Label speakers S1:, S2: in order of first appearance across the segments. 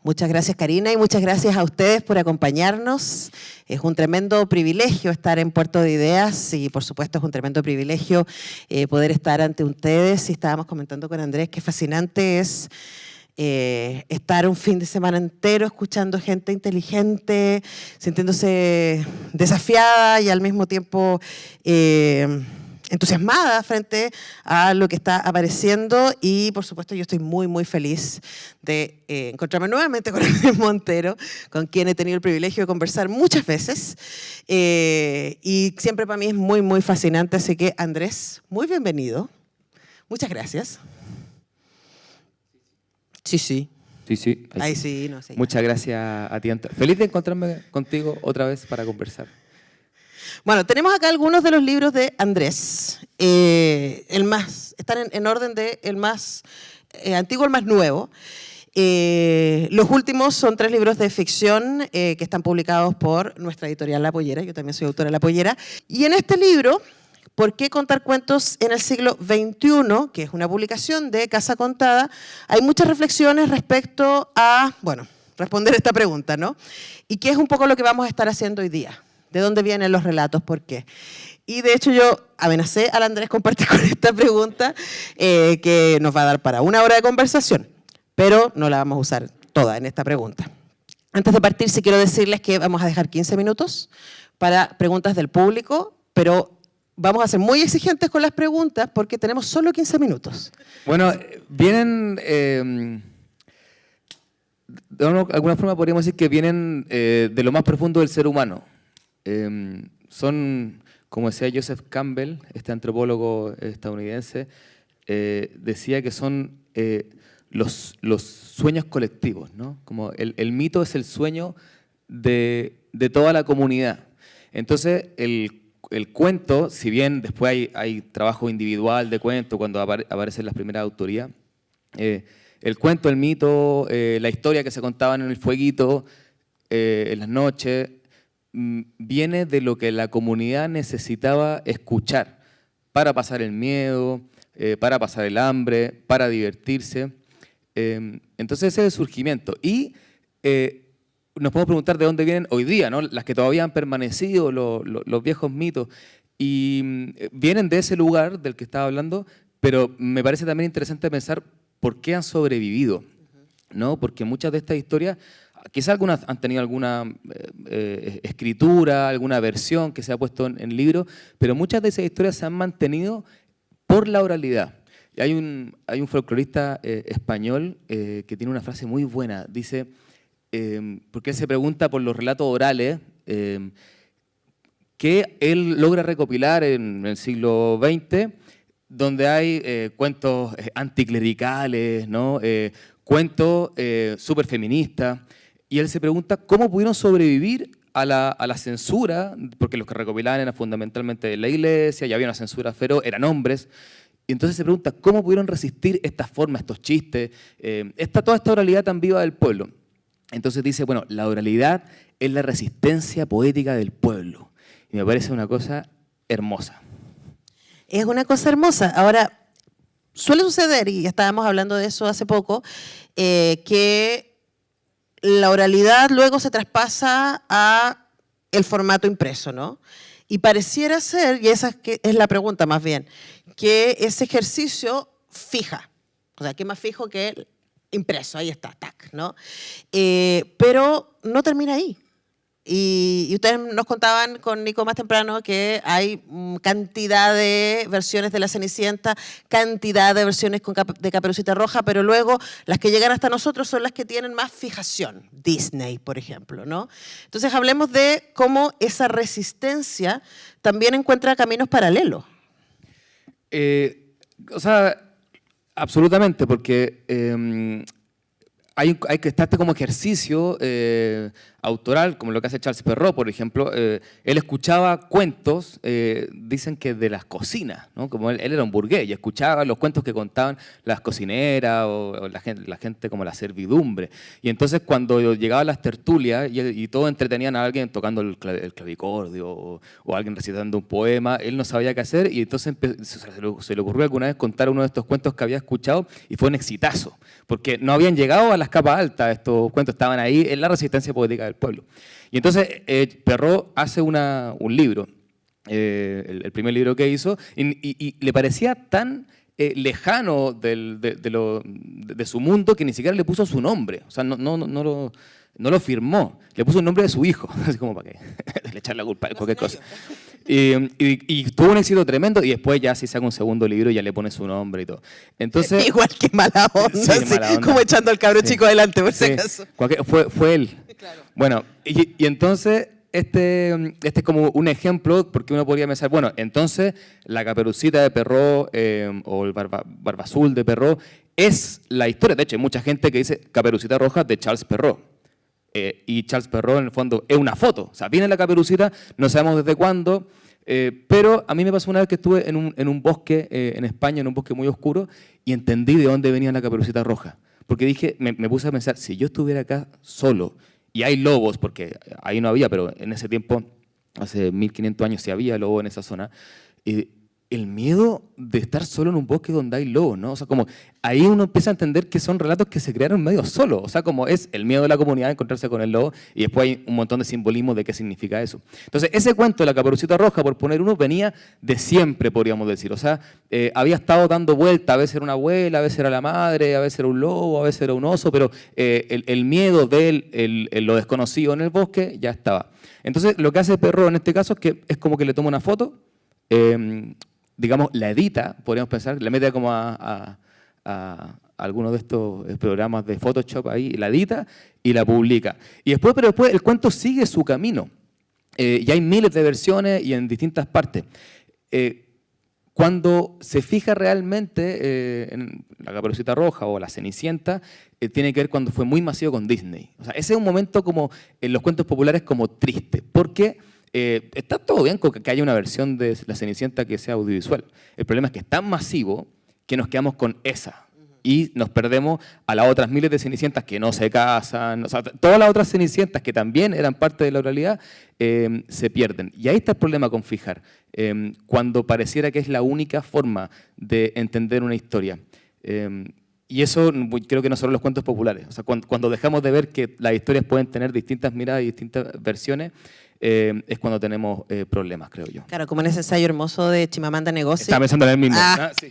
S1: Muchas gracias, Karina, y muchas gracias a ustedes por acompañarnos. Es un tremendo privilegio estar en Puerto de Ideas y, por supuesto, es un tremendo privilegio poder estar ante ustedes. Y estábamos comentando con Andrés qué fascinante es estar un fin de semana entero escuchando gente inteligente, sintiéndose desafiada y al mismo tiempo entusiasmada frente a lo que está apareciendo. Y por supuesto yo estoy muy muy feliz de encontrarme nuevamente con Andrés Montero, con quien he tenido el privilegio de conversar muchas veces y siempre para mí es muy muy fascinante. Así que Andrés, muy bienvenido, muchas gracias. Sí, sí.
S2: Sí, sí.
S1: Ahí sí, no sé.
S2: Muchas gracias a ti, Antonio. Feliz de encontrarme contigo otra vez para conversar.
S1: Bueno, tenemos acá algunos de los libros de Andrés. Están en orden de el más antiguo al más nuevo. Los últimos son 3 libros de ficción que están publicados por nuestra editorial La Pollera. Yo también soy autora de La Pollera. Y en este libro, ¿Por qué contar cuentos en el siglo XXI?, que es una publicación de Casa Contada, hay muchas reflexiones respecto a, bueno, responder esta pregunta, ¿no? Y qué es un poco lo que vamos a estar haciendo hoy día. ¿De dónde vienen los relatos? ¿Por qué? Y de hecho yo amenacé al Andrés con partir con esta pregunta que nos va a dar para 1 hora de conversación, pero no la vamos a usar toda en esta pregunta. Antes de partir, sí quiero decirles que vamos a dejar 15 minutos para preguntas del público, pero vamos a ser muy exigentes con las preguntas porque tenemos solo 15 minutos.
S2: Bueno, vienen, de alguna forma podríamos decir que vienen de lo más profundo del ser humano. Son, como decía Joseph Campbell, este antropólogo estadounidense, decía que son los sueños colectivos, ¿no? Como el mito es el sueño de toda la comunidad. Entonces, el cuento, si bien después hay trabajo individual de cuento cuando aparecen las primeras autorías, el cuento, el mito, la historia que se contaban en el fueguito, en las noches, viene de lo que la comunidad necesitaba escuchar para pasar el miedo, para pasar el hambre, para divertirse. Entonces ese es el surgimiento. Y nos podemos preguntar de dónde vienen hoy día, ¿no? Las que todavía han permanecido, los viejos mitos, y vienen de ese lugar del que estaba hablando, pero me parece también interesante pensar por qué han sobrevivido, ¿no? Porque muchas de estas historias, quizás algunas han tenido alguna escritura, alguna versión que se ha puesto en libro, pero muchas de esas historias se han mantenido por la oralidad. Y hay un folclorista español que tiene una frase muy buena, dice, porque él se pregunta por los relatos orales que él logra recopilar en el siglo XX, donde hay cuentos anticlericales, ¿no? Cuentos súper feministas, y él se pregunta cómo pudieron sobrevivir a la censura, porque los que recopilaban eran fundamentalmente de la iglesia, ya había una censura feroz, eran hombres, y entonces se pregunta cómo pudieron resistir estas formas, estos chistes, toda esta oralidad tan viva del pueblo. Entonces dice, bueno, la oralidad es la resistencia poética del pueblo, y me parece una cosa hermosa.
S1: Es una cosa hermosa. Ahora, suele suceder, y estábamos hablando de eso hace poco, que la oralidad luego se traspasa a el formato impreso, ¿no? Y pareciera ser, y esa es la pregunta más bien, que ese ejercicio fija. O sea, ¿qué más fijo que el impreso? Ahí está, tac, ¿no? Pero no termina ahí. Y ustedes nos contaban con Nico más temprano que hay cantidad de versiones de La Cenicienta, cantidad de versiones de Caperucita Roja, pero luego las que llegan hasta nosotros son las que tienen más fijación. Disney, por ejemplo, ¿no? Entonces hablemos de cómo esa resistencia también encuentra caminos paralelos.
S2: O sea, absolutamente, porque hay que estar como ejercicio autoral, como lo que hace Charles Perrault, por ejemplo. Él escuchaba cuentos, dicen que de las cocinas, ¿no? Como él era un burgués y escuchaba los cuentos que contaban las cocineras o la gente como la servidumbre. Y entonces cuando llegaban las tertulias y todos entretenían a alguien tocando el clavicordio o alguien recitando un poema, él no sabía qué hacer y entonces se le ocurrió alguna vez contar uno de estos cuentos que había escuchado y fue un exitazo, porque no habían llegado a las capas altas, estos cuentos estaban ahí en la resistencia poética del pueblo. Y entonces Perrault hace un libro, el primer libro que hizo, y le parecía tan lejano de su mundo que ni siquiera le puso su nombre, o sea, no lo firmó, le puso el nombre de su hijo, así como para que le echar la culpa de cualquier cosa. Y tuvo un éxito tremendo, y después ya si saca un segundo libro ya le pone su nombre y todo. Entonces,
S1: igual que mala onda,
S2: sí,
S1: sí,
S2: mala onda.
S1: como echando al cabro
S2: Sí.
S1: chico adelante, por si
S2: Sí,
S1: acaso.
S2: fue él.
S1: Claro.
S2: Bueno, y entonces este es como un ejemplo, porque uno podría pensar, bueno, entonces la Caperucita de Perrault o el Barba Azul de Perrault es la historia. De hecho, hay mucha gente que dice Caperucita Roja de Charles Perrault. Y Charles Perrault, en el fondo, es una foto. O sea, viene la Caperucita, no sabemos desde cuándo, pero a mí me pasó una vez que estuve en un bosque en España, en un bosque muy oscuro, y entendí de dónde venía la Caperucita Roja. Porque dije, me puse a pensar, si yo estuviera acá solo, y hay lobos, porque ahí no había, pero en ese tiempo, hace 1500 años, sí había lobo en esa zona, el miedo de estar solo en un bosque donde hay lobos, ¿no? O sea, como ahí uno empieza a entender que son relatos que se crearon medio solo, o sea, como es el miedo de la comunidad de encontrarse con el lobo, y después hay un montón de simbolismo de qué significa eso. Entonces, ese cuento de la Caperucita Roja, por poner uno, venía de siempre, podríamos decir, o sea, había estado dando vuelta, a veces era una abuela, a veces era la madre, a veces era un lobo, a veces era un oso, pero el miedo de lo desconocido en el bosque ya estaba. Entonces, lo que hace Perrault en este caso es que es como que le toma una foto, digamos, la edita, podríamos pensar, la mete como a algunos de estos programas de Photoshop ahí, la edita y la publica. Pero después el cuento sigue su camino. Y hay miles de versiones y en distintas partes. Cuando se fija realmente en la Caperucita Roja o la Cenicienta, tiene que ver cuando fue muy masivo con Disney. O sea, ese es un momento como en los cuentos populares como triste, porque está todo bien con que haya una versión de la Cenicienta que sea audiovisual. El problema es que es tan masivo que nos quedamos con esa y nos perdemos a las otras miles de Cenicientas que no se casan. O sea, todas las otras Cenicientas que también eran parte de la oralidad se pierden. Y ahí está el problema con fijar, cuando pareciera que es la única forma de entender una historia. Y eso creo que no solo los cuentos populares. O sea, cuando dejamos de ver que las historias pueden tener distintas miradas y distintas versiones, es cuando tenemos problemas, creo yo.
S1: Claro, como en ese ensayo hermoso de Chimamanda Ngozi.
S2: Estaba pensando en el mismo. Sí.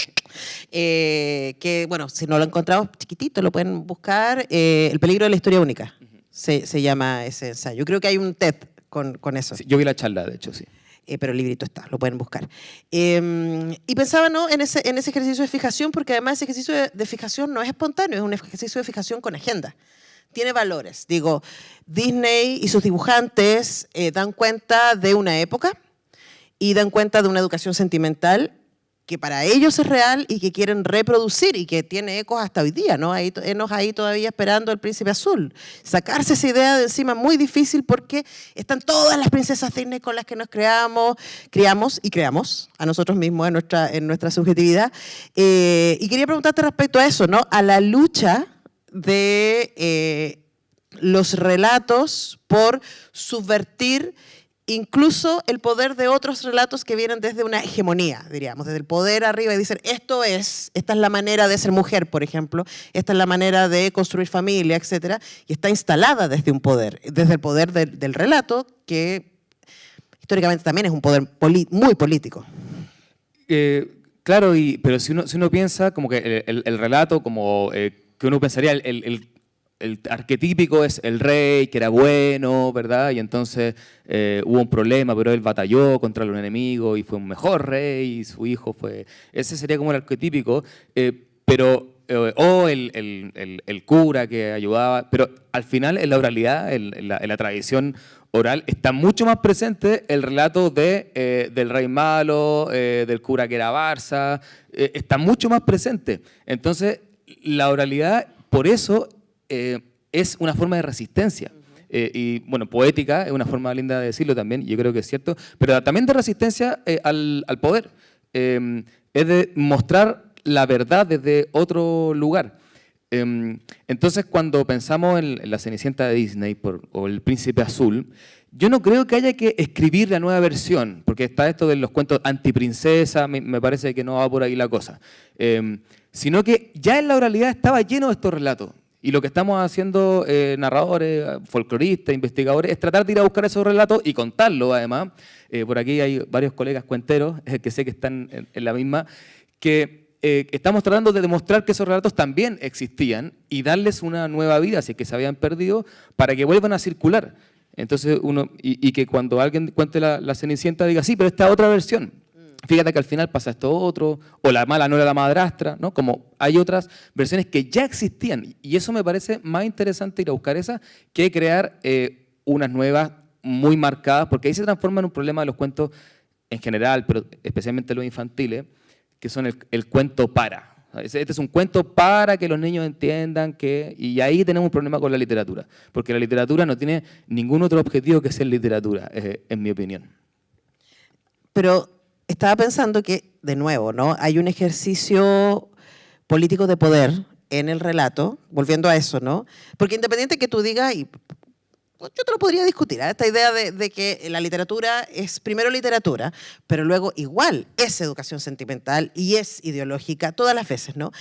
S1: Que, bueno, si no lo encontramos chiquitito, lo pueden buscar. El peligro de la historia única, se llama ese ensayo. Creo que hay un TED con eso.
S2: Sí, yo vi la charla, de hecho, sí.
S1: Pero el librito está, lo pueden buscar. Y pensaba, ¿no?, en ese ejercicio de fijación, porque además ese ejercicio de fijación no es espontáneo, es un ejercicio de fijación con agenda. Tiene valores. Digo, Disney y sus dibujantes dan cuenta de una época y dan cuenta de una educación sentimental que para ellos es real y que quieren reproducir y que tiene ecos hasta hoy día, ¿no? Ahí todavía esperando al príncipe azul. Sacarse esa idea de encima es muy difícil porque están todas las princesas Disney con las que nos criamos y creamos a nosotros mismos en nuestra subjetividad. Y quería preguntarte respecto a eso, ¿no? A la lucha de los relatos por subvertir incluso el poder de otros relatos que vienen desde una hegemonía, diríamos, desde el poder arriba y dicen, esta es la manera de ser mujer, por ejemplo, esta es la manera de construir familia, etcétera, y está instalada desde un poder, desde el poder del relato, que históricamente también es un poder muy político.
S2: Claro, pero si uno piensa como que el relato, como que uno pensaría, el arquetípico es el rey, que era bueno, ¿verdad? Y entonces hubo un problema, pero él batalló contra los enemigos y fue un mejor rey y su hijo fue... Ese sería como el arquetípico, o el cura que ayudaba, pero al final en la oralidad, en la tradición oral, está mucho más presente el relato del rey malo, del cura que era Barça, está mucho más presente. Entonces, la oralidad, por eso, es una forma de resistencia. Y bueno, poética es una forma linda de decirlo también, yo creo que es cierto, pero también de resistencia al poder. Es de mostrar la verdad desde otro lugar. Entonces, cuando pensamos en la Cenicienta de Disney o el Príncipe Azul, yo no creo que haya que escribir la nueva versión, porque está esto de los cuentos antiprincesa, me parece que no va por ahí la cosa. Sino que ya en la oralidad estaba lleno de estos relatos. Y lo que estamos haciendo narradores, folcloristas, investigadores, es tratar de ir a buscar esos relatos y contarlos además. Por aquí hay varios colegas cuenteros que sé que están en la misma, que estamos tratando de demostrar que esos relatos también existían y darles una nueva vida, si es que se habían perdido, para que vuelvan a circular. Entonces y que cuando alguien cuente la Cenicienta diga, sí, pero esta otra versión. Fíjate que al final pasa esto otro, o la mala no era la madrastra, ¿no? Como hay otras versiones que ya existían. Y eso me parece más interesante ir a buscar esas que crear unas nuevas muy marcadas, porque ahí se transforma en un problema de los cuentos en general, pero especialmente los infantiles, que son el cuento para. Este es un cuento para que los niños entiendan que... Y ahí tenemos un problema con la literatura, porque la literatura no tiene ningún otro objetivo que ser literatura, en mi opinión.
S1: Pero estaba pensando que, de nuevo, ¿no? Hay un ejercicio político de poder en el relato, volviendo a eso, ¿no? Porque independiente que tú digas, y yo te lo podría discutir, esta idea de que la literatura es primero literatura, pero luego igual es educación sentimental y es ideológica todas las veces, ¿no?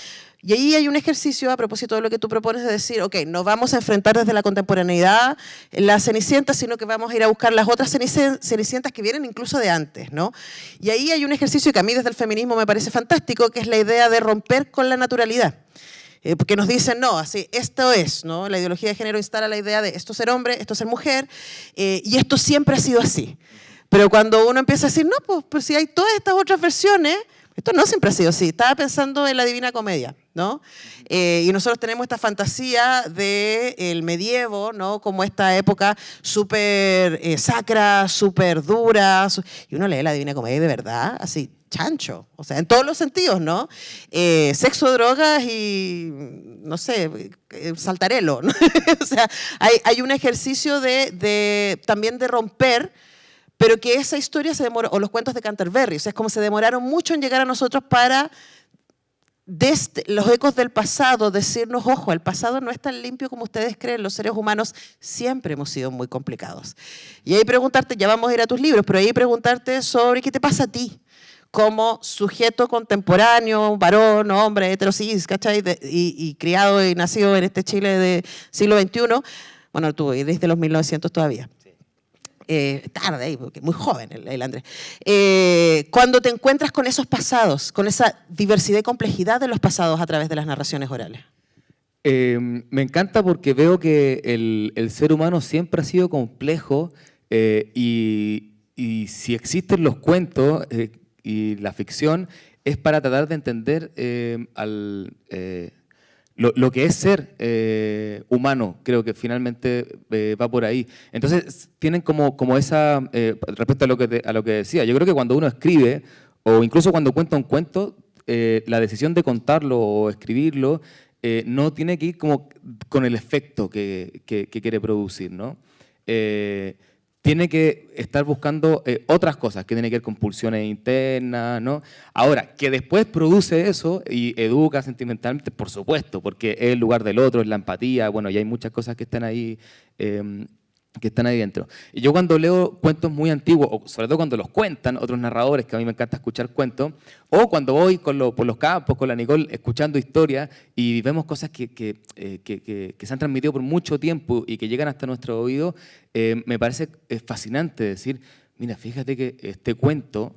S1: Y ahí hay un ejercicio a propósito de lo que tú propones de decir, ok, no vamos a enfrentar desde la contemporaneidad la Cenicienta, sino que vamos a ir a buscar las otras Cenicientas que vienen incluso de antes, ¿no? Y ahí hay un ejercicio que a mí desde el feminismo me parece fantástico, que es la idea de romper con la naturalidad. Porque nos dicen, no, así, esto es, ¿no? La ideología de género instala la idea de esto es ser hombre, esto es ser mujer, y esto siempre ha sido así. Pero cuando uno empieza a decir, no, pues si hay todas estas otras versiones, esto no siempre ha sido así. Estaba pensando en la Divina Comedia, ¿no? Y nosotros tenemos esta fantasía del medievo, ¿no? Como esta época súper sacra, súper dura, y uno lee la Divina Comedia de verdad, así, chancho, o sea, en todos los sentidos, ¿no? Sexo, drogas y, no sé, saltarelo, ¿no? O sea, hay un ejercicio también de romper, pero que esa historia se demoró, o los cuentos de Canterbury, o sea, es como se demoraron mucho en llegar a nosotros para, desde los ecos del pasado, decirnos, ojo, el pasado no es tan limpio como ustedes creen, los seres humanos siempre hemos sido muy complicados. Y ahí preguntarte, ya vamos a ir a tus libros, pero ahí preguntarte sobre qué te pasa a ti, como sujeto contemporáneo, varón, hombre, heterosis, ¿cachai? Y criado y nacido en este Chile del siglo XXI, bueno, tú, y desde los 1900 todavía. Tarde, porque muy joven el Andrés. Cuando te encuentras con esos pasados, con esa diversidad y complejidad de los pasados a través de las narraciones orales.
S2: Me encanta porque veo que el ser humano siempre ha sido complejo y si existen los cuentos y la ficción es para tratar de entender lo que es ser humano, creo que finalmente va por ahí. Entonces, tienen como esa, respecto a lo que decía, yo creo que cuando uno escribe, o incluso cuando cuenta un cuento, la decisión de contarlo o escribirlo no tiene que ir como con el efecto que quiere producir, ¿no? Tiene que estar buscando otras cosas que tienen que ver con pulsiones internas, ¿no? Ahora, que después produce eso y educa sentimentalmente, por supuesto, porque es el lugar del otro, es la empatía, bueno, y hay muchas cosas que están ahí dentro. Y yo cuando leo cuentos muy antiguos, o sobre todo cuando los cuentan otros narradores, que a mí me encanta escuchar cuentos, o cuando voy por los campos con la Nicole escuchando historias y vemos cosas que se han transmitido por mucho tiempo y que llegan hasta nuestro oído, me parece fascinante decir, mira, fíjate que este cuento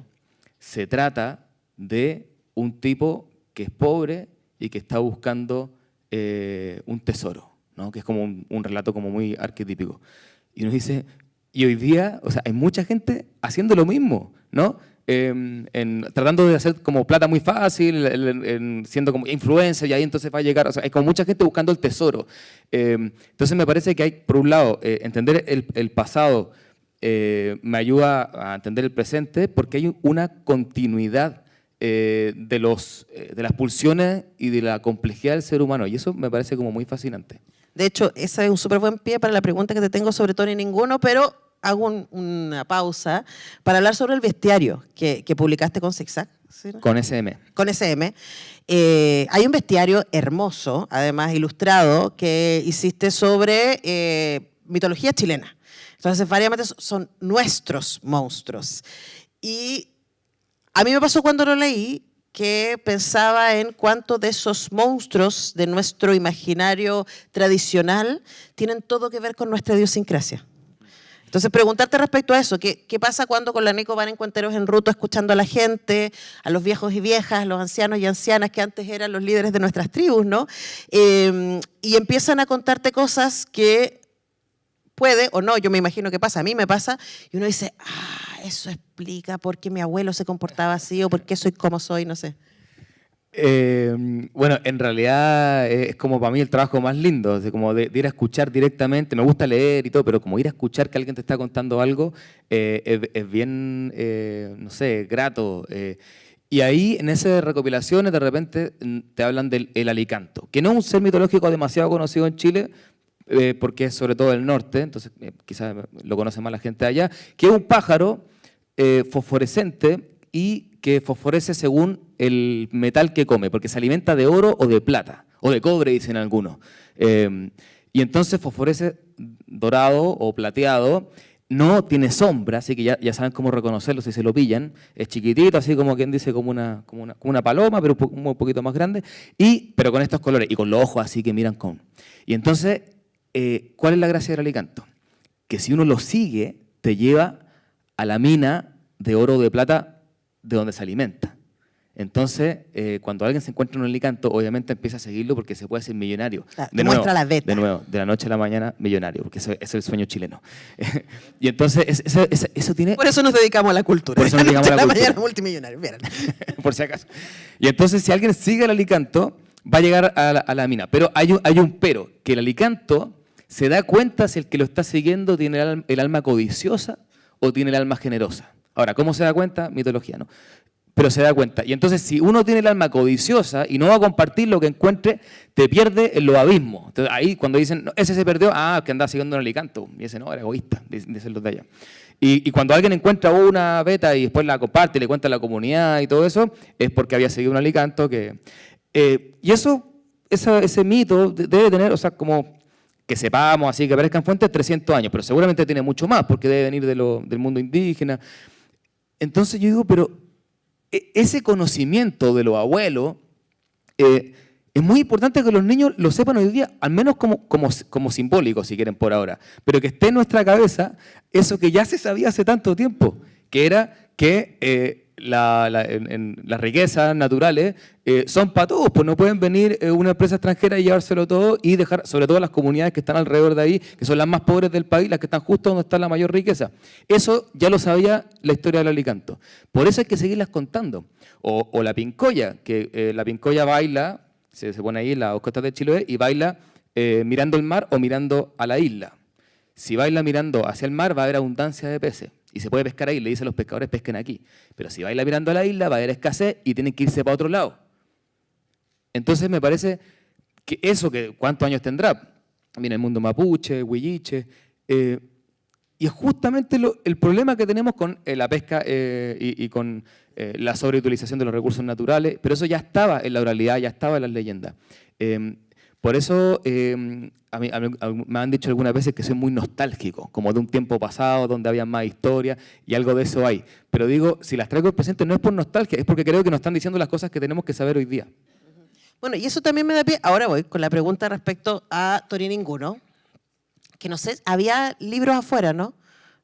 S2: se trata de un tipo que es pobre y que está buscando un tesoro, ¿no? Que es como un relato como muy arquetípico. Y nos dice, y hoy día, o sea, hay mucha gente haciendo lo mismo, ¿no? Tratando de hacer como plata muy fácil, siendo como influencer, y ahí entonces va a llegar, o sea, hay como mucha gente buscando el tesoro. Entonces me parece que hay, por un lado, entender el pasado me ayuda a entender el presente, porque hay una continuidad de las pulsiones y de la complejidad del ser humano, y eso me parece como muy fascinante.
S1: De hecho, ese es un súper buen pie para la pregunta que te tengo sobre Todo y Ninguno, pero hago una pausa para hablar sobre el bestiario que publicaste con Zigzag. ¿Sí?
S2: Con SM.
S1: Con SM. Hay un bestiario hermoso, además ilustrado, que hiciste sobre mitología chilena. Entonces, variamente son nuestros monstruos. Y a mí me pasó cuando lo leí que pensaba en cuánto de esos monstruos de nuestro imaginario tradicional tienen todo que ver con nuestra idiosincrasia. Entonces, preguntarte respecto a eso, ¿qué pasa cuando con la Nico van encuentros en ruta escuchando a la gente, a los viejos y viejas, a los ancianos y ancianas que antes eran los líderes de nuestras tribus, ¿no? Y empiezan a contarte cosas que puede o no, yo me imagino que pasa, a mí me pasa, y uno dice, eso explica por qué mi abuelo se comportaba así o por qué soy como soy, no sé.
S2: Bueno, en realidad es como para mí el trabajo más lindo, o sea, como de ir a escuchar directamente. Me gusta leer y todo, pero como ir a escuchar que alguien te está contando algo es bien, no sé, grato. Y ahí, en esas recopilaciones, de repente te hablan del el alicanto, que no es un ser mitológico demasiado conocido en Chile, porque es sobre todo del norte, entonces quizás lo conoce más la gente de allá, que es un pájaro fosforescente y que fosforece según el metal que come, porque se alimenta de oro o de plata, o de cobre, dicen algunos. Y entonces fosforece dorado o plateado, no tiene sombra, así que ya saben cómo reconocerlo si se lo pillan. Es chiquitito, así como quien dice, como una paloma, pero un poquito más grande, pero con estos colores, y con los ojos así que miran con... Y entonces, ¿cuál es la gracia del alicanto? Que si uno lo sigue, te lleva a la mina de oro o de plata de donde se alimenta. Entonces, cuando alguien se encuentra en un alicanto, obviamente empieza a seguirlo porque se puede hacer millonario.
S1: Claro, muestra la beta.
S2: De nuevo, de la noche a la mañana, millonario, porque ese es el sueño chileno. Y entonces, eso tiene...
S1: Por eso nos dedicamos a la cultura.
S2: Por eso nos dedicamos a la cultura.
S1: Mañana multimillonario, miren.
S2: Por si acaso. Y entonces, si alguien sigue el alicanto, va a llegar a la mina. Pero hay un pero, que el alicanto se da cuenta si el que lo está siguiendo tiene el alma codiciosa o tiene el alma generosa. Ahora, ¿cómo se da cuenta? Mitología, ¿no? Pero se da cuenta. Y entonces, si uno tiene el alma codiciosa y no va a compartir lo que encuentre, te pierde en los abismos. Entonces, ahí cuando dicen, no, ese se perdió, que andaba siguiendo un alicanto. Y ese no, era egoísta, dicen los de allá. Y cuando alguien encuentra una beta y después la comparte y le cuenta a la comunidad y todo eso, es porque había seguido un alicanto que... y ese mito debe tener, o sea, como que sepamos, así que aparezcan fuentes, 300 años, pero seguramente tiene mucho más, porque debe venir del mundo indígena. Entonces yo digo, pero ese conocimiento de los abuelos es muy importante que los niños lo sepan hoy día, al menos como simbólico, si quieren, por ahora, pero que esté en nuestra cabeza eso que ya se sabía hace tanto tiempo, que era que las riquezas naturales son para todos, pues no pueden venir una empresa extranjera y llevárselo todo y dejar, sobre todo las comunidades que están alrededor de ahí, que son las más pobres del país, las que están justo donde está la mayor riqueza. Eso ya lo sabía la historia del alicanto. Por eso hay que seguirlas contando. O la pincoya, que la pincoya baila, se pone ahí en las costas de Chiloé y baila mirando el mar o mirando a la isla. Si baila mirando hacia el mar va a haber abundancia de peces. Y se puede pescar ahí, le dicen a los pescadores, pesquen aquí. Pero si baila mirando a la isla, va a haber escasez y tienen que irse para otro lado. Entonces me parece que eso, ¿cuántos años tendrá? Viene el mundo mapuche, huilliche. Y es justamente el problema que tenemos con la pesca y con la sobreutilización de los recursos naturales. Pero eso ya estaba en la oralidad, ya estaba en las leyendas. Por eso a mí me han dicho algunas veces que soy muy nostálgico, como de un tiempo pasado donde había más historia y algo de eso hay. Pero digo, si las traigo al presente no es por nostalgia, es porque creo que nos están diciendo las cosas que tenemos que saber hoy día.
S1: Bueno, y eso también me da pie. Ahora voy con la pregunta respecto a Torininguno, que no sé, había libros afuera, ¿no?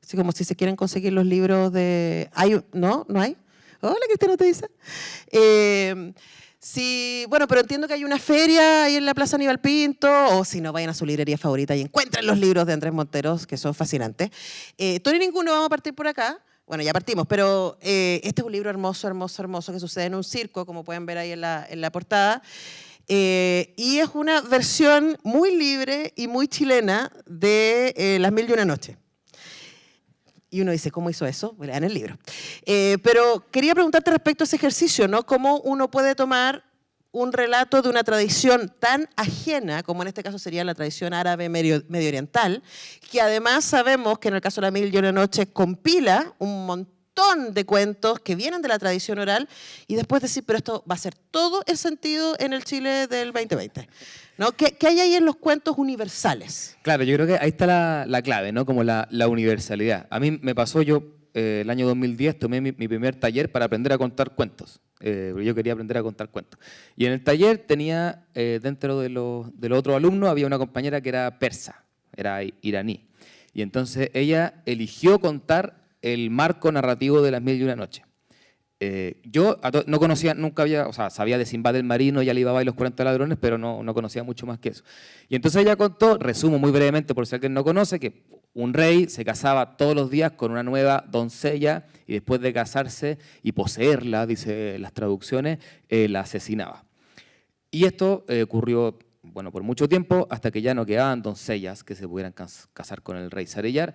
S1: Así como si se quieren conseguir los libros de... ¿No? ¿No hay? Hola, Cristiano, ¿te dice? Sí, bueno, pero entiendo que hay una feria ahí en la Plaza Aníbal Pinto, o si no, vayan a su librería favorita y encuentren los libros de Andrés Monteros, que son fascinantes. Torininguno, vamos a partir por acá. Bueno, ya partimos, pero este es un libro hermoso, hermoso, hermoso, que sucede en un circo, como pueden ver ahí en la portada. Y es una versión muy libre y muy chilena de Las Mil y una Noches. Y uno dice, ¿cómo hizo eso? Bueno, en el libro. Pero quería preguntarte respecto a ese ejercicio, ¿no? ¿Cómo uno puede tomar un relato de una tradición tan ajena, como en este caso sería la tradición árabe medio oriental, que además sabemos que en el caso de La Mil y una Noche compila un montón de cuentos que vienen de la tradición oral y después decir, pero esto va a ser todo el sentido en el Chile del 2020. ¿No? ¿Qué hay ahí en los cuentos universales?
S2: Claro, yo creo que ahí está la clave, ¿no? Como la universalidad. A mí me pasó, yo el año 2010 tomé mi primer taller para aprender a contar cuentos. Porque yo quería aprender a contar cuentos. Y en el taller tenía, dentro de los otros alumnos, había una compañera que era persa, era iraní. Y entonces ella eligió contar el marco narrativo de Las Mil y una Noches. Yo no conocía, nunca había, o sea, sabía de Sinbad el Marino y Alibaba y los 40 ladrones, pero no conocía mucho más que eso. Y entonces ella contó, resumo muy brevemente por si alguien no conoce, que un rey se casaba todos los días con una nueva doncella y después de casarse y poseerla, dice las traducciones, la asesinaba. Y esto ocurrió, bueno, por mucho tiempo, hasta que ya no quedaban doncellas que se pudieran casar con el rey Sarellar,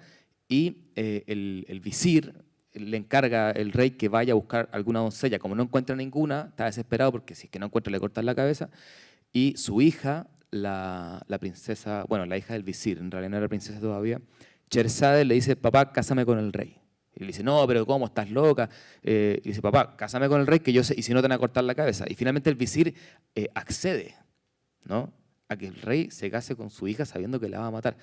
S2: y el visir le encarga el rey que vaya a buscar alguna doncella. Como no encuentra ninguna, está desesperado porque si es que no encuentra le cortan la cabeza, y su hija, la princesa, bueno, la hija del visir, en realidad no era princesa todavía, Sherzade le dice, papá, cásame con el rey. Y le dice, no, pero ¿cómo? ¿Estás loca? Y dice, papá, cásame con el rey que yo sé, y si no te van a cortar la cabeza. Y finalmente el visir accede, ¿no?, a que el rey se case con su hija sabiendo que la va a matar.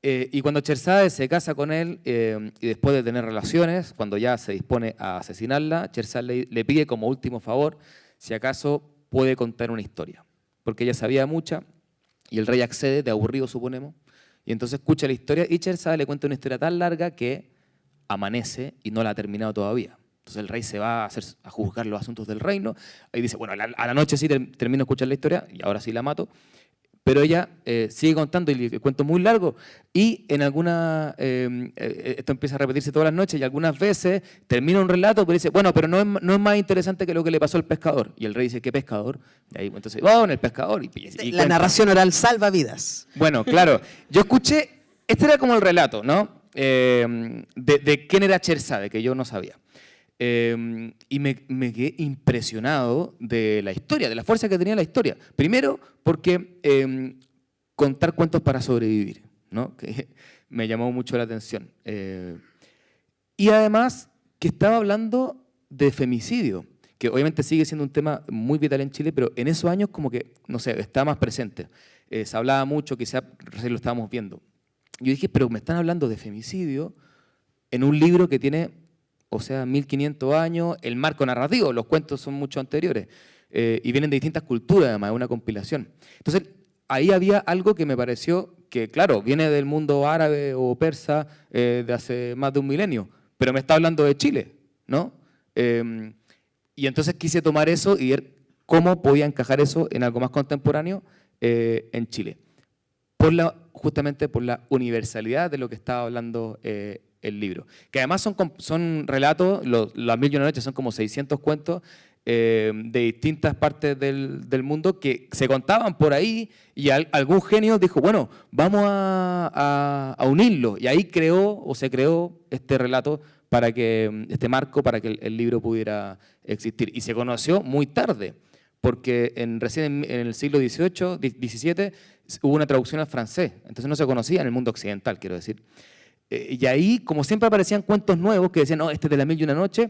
S2: Y cuando Sherzade se casa con él, y después de tener relaciones, cuando ya se dispone a asesinarla, Sherzade le pide como último favor si acaso puede contar una historia. Porque ella sabía mucha, y el rey accede, de aburrido suponemos, y entonces escucha la historia, y Sherzade le cuenta una historia tan larga que amanece y no la ha terminado todavía. Entonces el rey se va a juzgar los asuntos del reino, y dice, bueno, a la noche sí termino de escuchar la historia, y ahora sí la mato. Pero ella sigue contando, y el cuento es muy largo, y en alguna, esto empieza a repetirse todas las noches, y algunas veces termina un relato, pero dice, bueno, pero no es más interesante que lo que le pasó al pescador. Y el rey dice, ¿qué pescador? Y ahí entonces, en el pescador. Y
S1: la narración oral salva vidas.
S2: Bueno, claro, yo escuché, este era como el relato, ¿no? De quién era Sherzade, que yo no sabía. Y me quedé impresionado de la historia, de la fuerza que tenía la historia. Primero, porque contar cuentos para sobrevivir, ¿no?, que me llamó mucho la atención. Y además, que estaba hablando de femicidio, que obviamente sigue siendo un tema muy vital en Chile, pero en esos años como que, no sé, está más presente. Se hablaba mucho, quizás recién lo estábamos viendo. Yo dije, pero me están hablando de femicidio en un libro que tiene, o sea, 1500 años, el marco narrativo, los cuentos son mucho anteriores, y vienen de distintas culturas, además, es una compilación. Entonces, ahí había algo que me pareció que, claro, viene del mundo árabe o persa de hace más de un milenio, pero me está hablando de Chile, ¿no? Y entonces quise tomar eso y ver cómo podía encajar eso en algo más contemporáneo en Chile. Justamente por la universalidad de lo que estaba hablando el libro. Que además son relatos, Las Mil y una Noches son como 600 cuentos de distintas partes del mundo que se contaban por ahí, y algún genio dijo, bueno, vamos a unirlo. Y ahí se creó este relato, este marco para que el libro pudiera existir. Y se conoció muy tarde, porque recién en el siglo XVIII, XVII, hubo una traducción al francés, entonces no se conocía en el mundo occidental, quiero decir. Y ahí, como siempre aparecían cuentos nuevos que decían, no, este es de Las Mil y una Noches,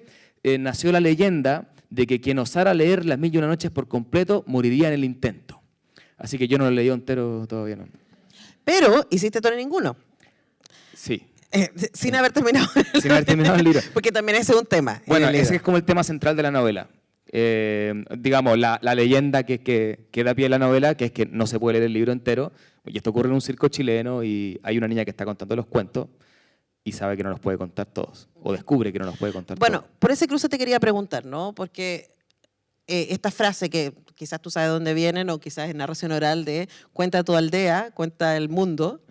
S2: nació la leyenda de que quien osara leer Las Mil y una Noches por completo moriría en el intento. Así que yo no lo leí entero todavía, no.
S1: Pero hiciste todo en ninguno.
S2: Sí.
S1: Sin haber terminado.
S2: Sin haber terminado el libro.
S1: Porque también ese es un tema.
S2: Bueno, ese es como el tema central de la novela. Digamos, la leyenda que da pie a la novela, que es que no se puede leer el libro entero, y esto ocurre en un circo chileno, y hay una niña que está contando los cuentos y sabe que no los puede contar todos, o descubre que no los puede contar todos.
S1: Bueno, por ese cruce te quería preguntar, ¿no? Porque esta frase que quizás tú sabes de dónde vienen, o quizás es narración oral de cuenta tu aldea, cuenta el mundo,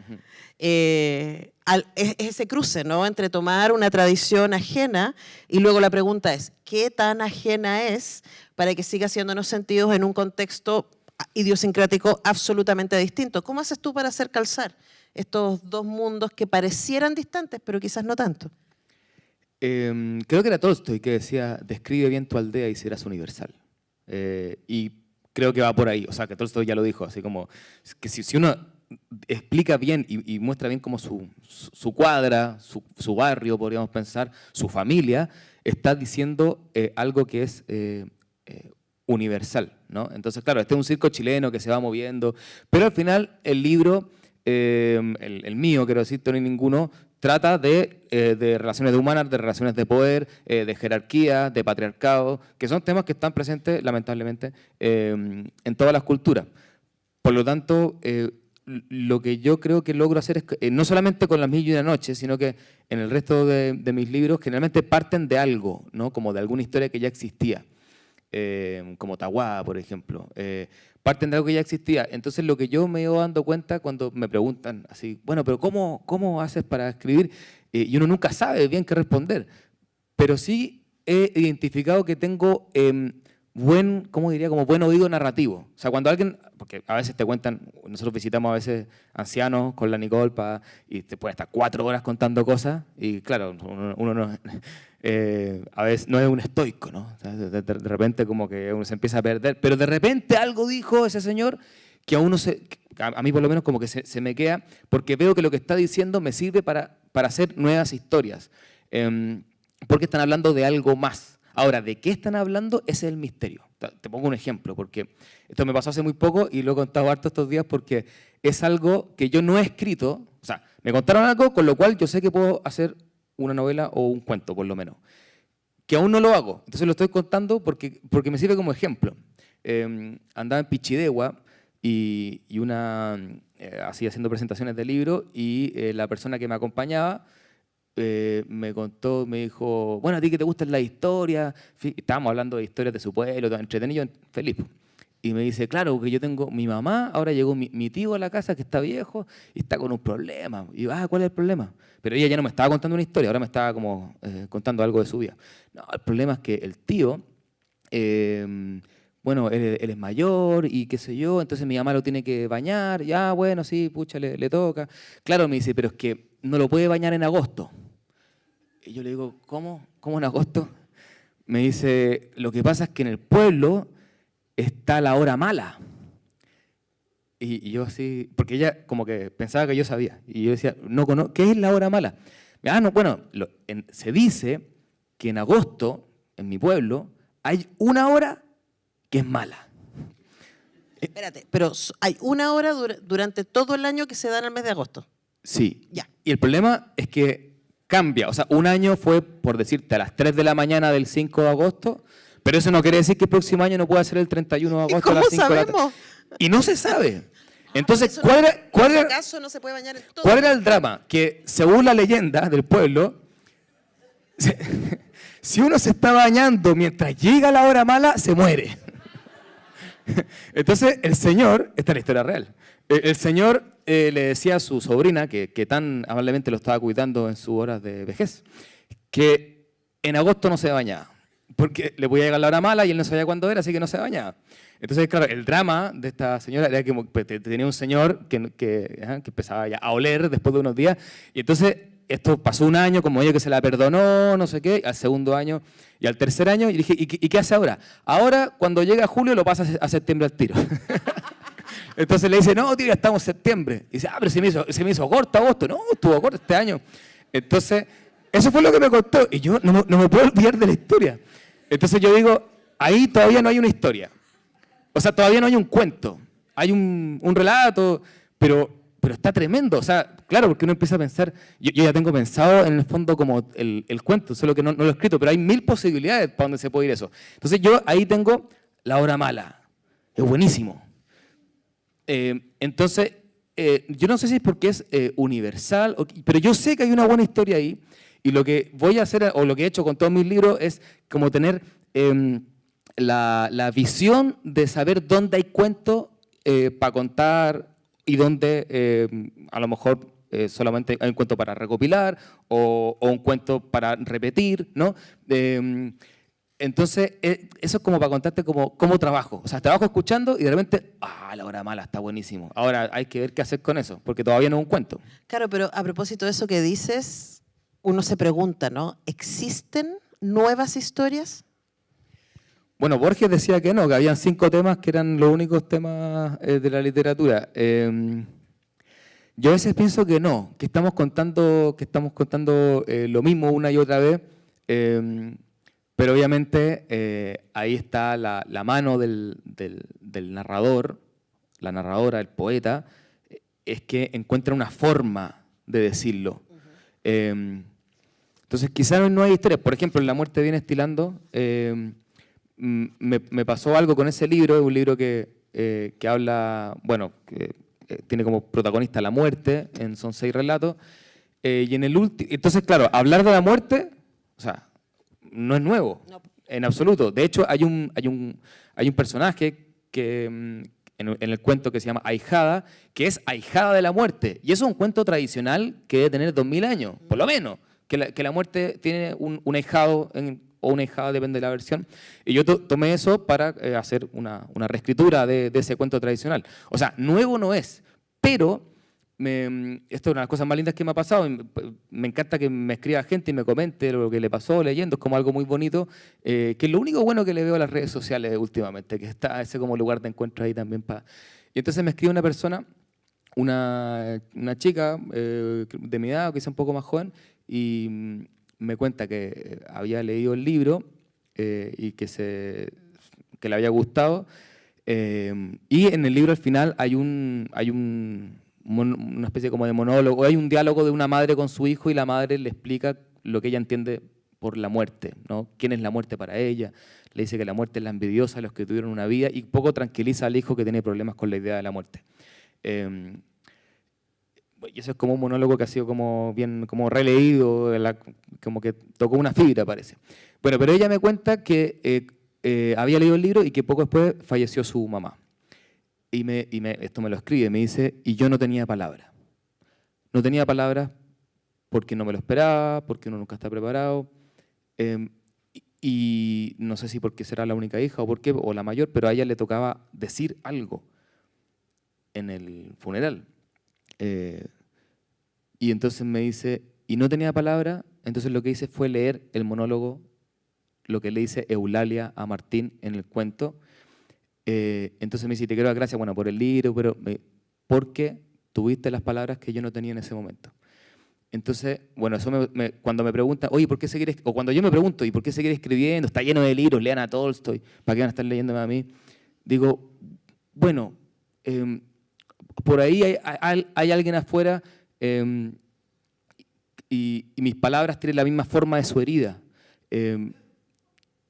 S1: es ese cruce, ¿no?, entre tomar una tradición ajena, y luego la pregunta es, ¿qué tan ajena es para que siga haciéndonos sentidos en un contexto idiosincrático absolutamente distinto? ¿Cómo haces tú para hacer calzar estos dos mundos que parecieran distantes, pero quizás no tanto?
S2: Creo que era Tolstoy que decía, describe bien tu aldea y serás universal. Y creo que va por ahí, o sea, que Tolstoy ya lo dijo, así como que si uno explica bien y muestra bien como su cuadra, su barrio, podríamos pensar, su familia, está diciendo algo que es universal, ¿no? Entonces, claro, este es un circo chileno que se va moviendo, pero al final el libro, el mío, quiero decir, Todo y Ninguno, trata de relaciones humanas, de relaciones de poder, de jerarquía, de patriarcado, que son temas que están presentes, lamentablemente, en todas las culturas. Por lo tanto, lo que yo creo que logro hacer es, no solamente con Las Mil y una Noches, sino que en el resto de mis libros generalmente parten de algo, ¿no? Como de alguna historia que ya existía, como Tahuá, por ejemplo. Parten de algo que ya existía. Entonces lo que yo me iba dando cuenta cuando me preguntan así, bueno, pero ¿cómo haces para escribir? Y uno nunca sabe bien qué responder. Pero sí he identificado que tengo ¿cómo diría? Como buen oído narrativo. O sea, cuando alguien, porque a veces te cuentan, nosotros visitamos a veces ancianos con la Nicole y te puede estar 4 horas contando cosas y claro, uno no, a veces no es un estoico, ¿no? O sea, de repente como que uno se empieza a perder, pero de repente algo dijo ese señor que a mí por lo menos como que se me queda, porque veo que lo que está diciendo me sirve para hacer nuevas historias, porque están hablando de algo más. Ahora, ¿de qué están hablando? Ese es el misterio. Te pongo un ejemplo, porque esto me pasó hace muy poco y lo he contado harto estos días porque es algo que yo no he escrito. O sea, me contaron algo con lo cual yo sé que puedo hacer una novela o un cuento, por lo menos. Que aún no lo hago. Entonces lo estoy contando porque me sirve como ejemplo. Andaba en Pichidegua y así haciendo presentaciones de libros y la persona que me acompañaba me contó, me dijo, bueno, a ti que te gustan las historias, estábamos hablando de historias de su pueblo, entretenido, feliz. Y me dice, claro, que yo tengo mi mamá, ahora llegó mi tío a la casa que está viejo y está con un problema. Y yo, ¿cuál es el problema? Pero ella ya no me estaba contando una historia, ahora me estaba como contando algo de su vida. No, el problema es que el tío, bueno, él es mayor y qué sé yo, entonces mi mamá lo tiene que bañar, ya, bueno, sí, pucha, le toca. Claro, me dice, pero es que no lo puede bañar en agosto. Y yo le digo, ¿cómo? ¿Cómo en agosto? Me dice, lo que pasa es que en el pueblo está la hora mala. Y yo así, porque ella como que pensaba que yo sabía. Y yo decía, no conozco, ¿qué es la hora mala? No, bueno, se dice que en agosto, en mi pueblo, hay una hora que es mala.
S1: Espérate, pero hay una hora durante todo el año que se da en el mes de agosto.
S2: Sí.
S1: Ya.
S2: Y el problema es que cambia. O sea, un año fue, por decirte, a las 3 de la mañana del 5 de agosto, pero eso no quiere decir que el próximo año no pueda ser el 31 de agosto a las 5 de la tarde. Y no se sabe. Entonces, ¿cuál era el drama? Que según la leyenda del pueblo, si uno se está bañando mientras llega la hora mala, se muere. Entonces, el señor, esta es la historia real, el señor le decía a su sobrina, que tan amablemente lo estaba cuidando en sus horas de vejez, que en agosto no se bañaba, porque le podía llegar la hora mala y él no sabía cuándo era, así que no se bañaba. Entonces, claro, el drama de esta señora era que tenía un señor que empezaba ya a oler después de unos días, y entonces esto pasó un año, como ella que se la perdonó, no sé qué, al segundo año y al tercer año, y dije, ¿y qué hace ahora? Ahora, cuando llega julio, lo pasa a septiembre al tiro. Entonces le dice, no, tío, ya estamos en septiembre. Y dice, pero se me hizo corto agosto. No, estuvo corto este año. Entonces, eso fue lo que me contó. Y yo no me puedo olvidar de la historia. Entonces yo digo, ahí todavía no hay una historia. O sea, todavía no hay un cuento. Hay un relato, pero está tremendo. O sea, claro, porque uno empieza a pensar, yo ya tengo pensado en el fondo como el cuento, solo que no lo he escrito, pero hay 1000 posibilidades para donde se puede ir eso. Entonces yo ahí tengo la hora mala. Es buenísimo. Entonces, yo no sé si es porque es universal, pero yo sé que hay una buena historia ahí y lo que voy a hacer, o lo que he hecho con todos mis libros, es como tener la visión de saber dónde hay cuentos para contar y dónde a lo mejor solamente hay un cuento para recopilar o un cuento para repetir, ¿no? Entonces, eso es como para contarte cómo trabajo. O sea, trabajo escuchando y de repente, la hora mala está buenísimo. Ahora hay que ver qué hacer con eso, porque todavía no es un cuento.
S1: Claro, pero a propósito de eso que dices, uno se pregunta, ¿no? ¿Existen nuevas historias?
S2: Bueno, Borges decía que no, que habían 5 temas que eran los únicos temas de la literatura. Yo a veces pienso que no, que estamos contando lo mismo una y otra vez. Pero obviamente ahí está la mano del narrador, la narradora, el poeta, es que encuentra una forma de decirlo. Entonces, quizás no hay historias. Por ejemplo, en La muerte viene estilando, me pasó algo con ese libro, es un libro que habla, bueno, que tiene como protagonista la muerte, son 6 relatos, y en el último, entonces, claro, hablar de la muerte, o sea, no es nuevo,
S1: No.
S2: en absoluto. De hecho, hay un personaje que en el cuento que se llama Ahijada, que es ahijada de la muerte. Y eso es un cuento tradicional que debe tener 2000 años, por lo menos. Que la muerte tiene un ahijado, o una ahijada, depende de la versión. Y yo tomé eso para hacer una reescritura de ese cuento tradicional. O sea, nuevo no es, pero esto es una de las cosas más lindas que me ha pasado. Me encanta que me escriba gente y me comente lo que le pasó leyendo. Es como algo muy bonito, que es lo único bueno que le veo a las redes sociales últimamente, que está ese como lugar de encuentro ahí también. Y entonces me escribe una persona, una chica de mi edad, quizá un poco más joven, y me cuenta que había leído el libro y que le había gustado. Y en el libro al final hay una especie como de monólogo, hay un diálogo de una madre con su hijo y la madre le explica lo que ella entiende por la muerte, ¿no? ¿Quién es la muerte para ella? Le dice que la muerte es la envidiosa de los que tuvieron una vida y poco tranquiliza al hijo que tiene problemas con la idea de la muerte. Y eso es como un monólogo que ha sido como bien como releído, como que tocó una fibra, parece. Bueno, pero ella me cuenta que había leído el libro y que poco después falleció su mamá. Esto me lo escribe, me dice, y yo no tenía palabras. No tenía palabras porque no me lo esperaba, porque uno nunca está preparado. Y no sé si porque será la única hija o porque, o la mayor, pero a ella le tocaba decir algo en el funeral. Y entonces me dice, y no tenía palabra, entonces lo que hice fue leer el monólogo, lo que le dice Eulalia a Martín en el cuento. Entonces me dice, te quiero dar gracias, bueno, por el libro, pero porque tuviste las palabras que yo no tenía en ese momento. Entonces, bueno, eso cuando me preguntan, oye, ¿por qué seguir? O cuando yo me pregunto, ¿y por qué seguir escribiendo? Está lleno de libros, lean a Tolstoy, ¿para qué van a estar leyéndome a mí? Digo, bueno, por ahí hay alguien afuera y mis palabras tienen la misma forma de su herida.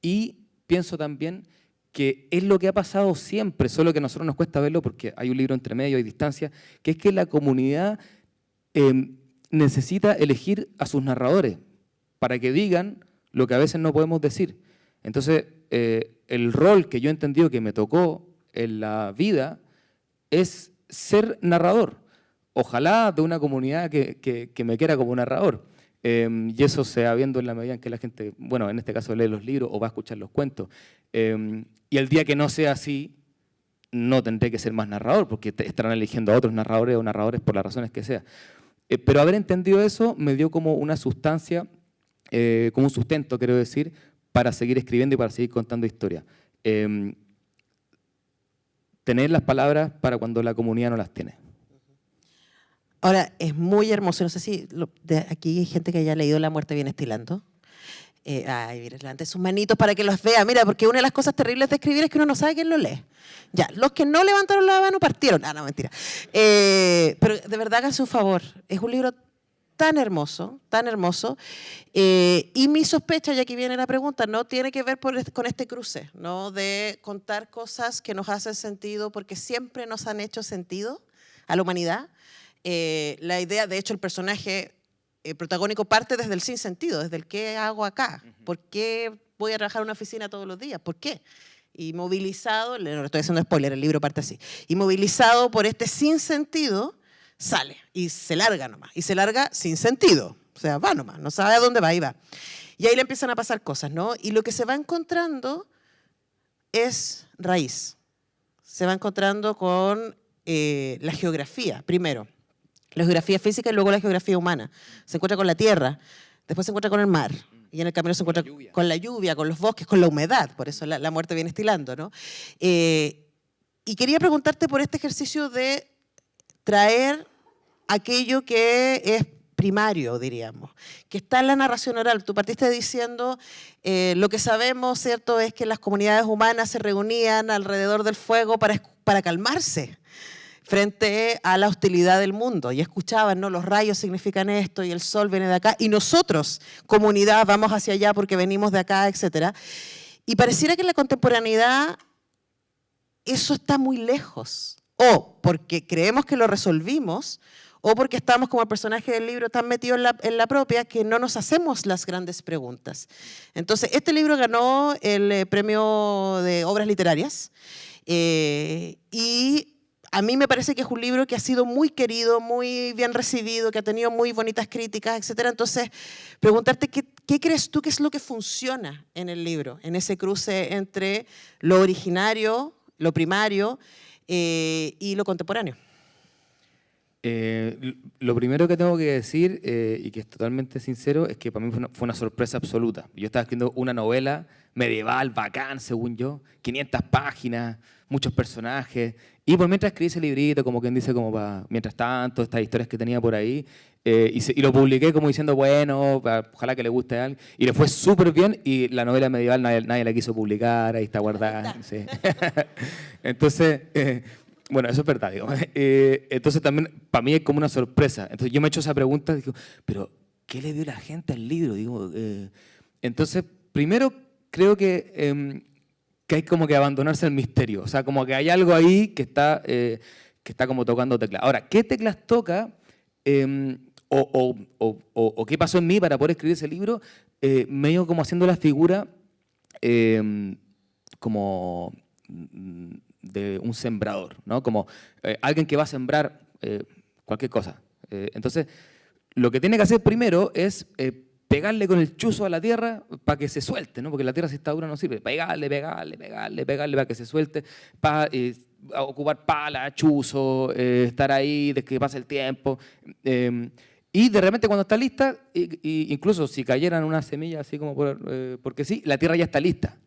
S2: Y pienso también que es lo que ha pasado siempre, solo que a nosotros nos cuesta verlo porque hay un libro entre medio, hay distancia, que es que la comunidad necesita elegir a sus narradores para que digan lo que a veces no podemos decir. Entonces, el rol que yo he entendido que me tocó en la vida es ser narrador. Ojalá de una comunidad que me quiera como narrador. Y eso se va viendo en la medida en que la gente, bueno, en este caso lee los libros o va a escuchar los cuentos. Y el día que no sea así, no tendré que ser más narrador, porque estarán eligiendo a otros narradores o narradores por las razones que sea. Pero haber entendido eso me dio como una sustancia, como un sustento, quiero decir, para seguir escribiendo y para seguir contando historias. Tener las palabras para cuando la comunidad no las tiene.
S1: Ahora, es muy hermoso, no sé si aquí hay gente que haya leído La muerte viene estilando. Ay, mira, levante sus manitos para que los vea. Mira, porque una de las cosas terribles de escribir es que uno no sabe quién lo lee. Ya, los que no levantaron la mano partieron. Ah, no, mentira. Pero de verdad, háganse un favor. Es un libro tan hermoso, tan hermoso. Y mi sospecha, y aquí viene la pregunta, ¿no? Tiene que ver con este cruce, ¿no? De contar cosas que nos hacen sentido porque siempre nos han hecho sentido a la humanidad. La idea, de hecho, el personaje protagónico parte desde el sinsentido, desde el ¿qué hago acá? ¿Por qué voy a trabajar en una oficina todos los días? ¿Por qué? Y movilizado, no estoy haciendo spoiler, el libro parte así, y movilizado por este sinsentido, sale y se larga nomás, y se larga sin sentido, o sea, va nomás, no sabe a dónde va y va. Y ahí le empiezan a pasar cosas, ¿no? Y lo que se va encontrando es raíz, se va encontrando con la geografía, primero. La geografía física y luego la geografía humana. Se encuentra con la tierra, después se encuentra con el mar, y en el camino se encuentra con la lluvia, con los bosques, con la humedad, por eso la muerte viene estilando, ¿no? Y quería preguntarte por este ejercicio de traer aquello que es primario, diríamos, que está en la narración oral. Tú partiste diciendo, lo que sabemos, ¿cierto?, es que las comunidades humanas se reunían alrededor del fuego para calmarse. frente a la hostilidad del mundo. Y escuchaban, ¿no? Los rayos significan esto y el sol viene de acá. Y nosotros, comunidad, vamos hacia allá porque venimos de acá, etc. Y pareciera que en la contemporaneidad eso está muy lejos. O porque creemos que lo resolvimos, o porque estamos como el personaje del libro tan metido en la propia que no nos hacemos las grandes preguntas. Entonces, este libro ganó el premio de obras literarias y a mí me parece que es un libro que ha sido muy querido, muy bien recibido, que ha tenido muy bonitas críticas, etc. Entonces, preguntarte qué crees tú que es lo que funciona en el libro, en ese cruce entre lo originario, lo primario y lo contemporáneo.
S2: Lo primero que tengo que decir, y que es totalmente sincero, es que para mí fue una sorpresa absoluta. Yo estaba escribiendo una novela medieval, bacán, según yo, 500 páginas, muchos personajes, y por mientras escribí ese librito, como quien dice, como para, mientras tanto, estas historias que tenía por ahí, y lo publiqué como diciendo, bueno, ojalá que le guste a alguien, y le fue súper bien, y la novela medieval nadie la quiso publicar, ahí está guardada. Sí. Entonces... bueno, eso es verdad, digo. Entonces también para mí es como una sorpresa. Entonces yo me he hecho esa pregunta, digo, pero ¿qué le dio la gente al libro? Digo, entonces, primero creo que hay como que abandonarse el misterio. O sea, como que hay algo ahí que está como tocando teclas. Ahora, ¿qué teclas toca? O qué pasó en mí para poder escribir ese libro, me he ido como haciendo la figura como de un sembrador, ¿no? Como alguien que va a sembrar cualquier cosa. Entonces, lo que tiene que hacer primero es pegarle con el chuzo a la tierra para que se suelte, ¿no? Porque la tierra si está dura no sirve. Pegarle para que se suelte, para ocupar pala, chuzo, estar ahí, de que pase el tiempo. Y de repente cuando está lista, incluso si cayeran unas semillas así como porque sí, la tierra ya está lista.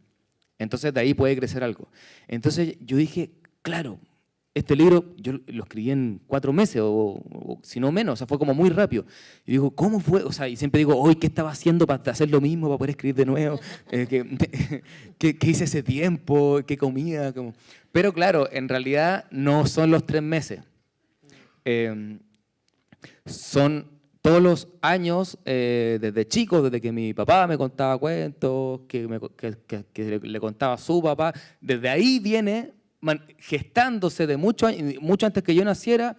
S2: Entonces de ahí puede crecer algo. Entonces yo dije, claro, este libro yo lo escribí en 4 meses o si no menos, o sea, fue como muy rápido. Y digo, ¿cómo fue? O sea, y siempre digo, hoy, ¿qué estaba haciendo para hacer lo mismo, para poder escribir de nuevo? ¿Qué hice ese tiempo? ¿Qué comía? Como... Pero claro, en realidad no son los 3 meses. Son todos los años, desde chico, desde que mi papá me contaba cuentos, que le contaba a su papá, desde ahí viene gestándose de mucho antes que yo naciera